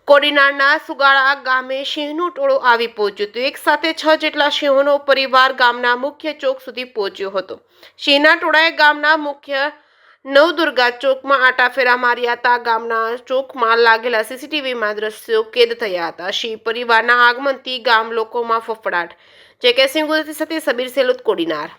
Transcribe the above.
કોડીનારના સુગાળા ગામે સિંહનું ટોળું આવી પહોંચ્યું હતું. એક સાથે 6 જેટલા સિંહોનો પરિવાર ગામના મુખ્ય ચોક સુધી પહોંચ્યો હતો. સિંહના ટોળાએ ગામના મુખ્ય નવદુર્ગા ચોકમાં આટાફેરા માર્યા હતા. ગામના ચોકમાં લાગેલા સીસીટીવીમાં દ્રશ્યો કેદ થયા હતા. સિંહ પરિવારના આગમનથી ગામ લોકોમાં ફફડાટ. જે કે સિંહ ગુજરાતી સાથે સબીર સેલુત, કોડીનાર.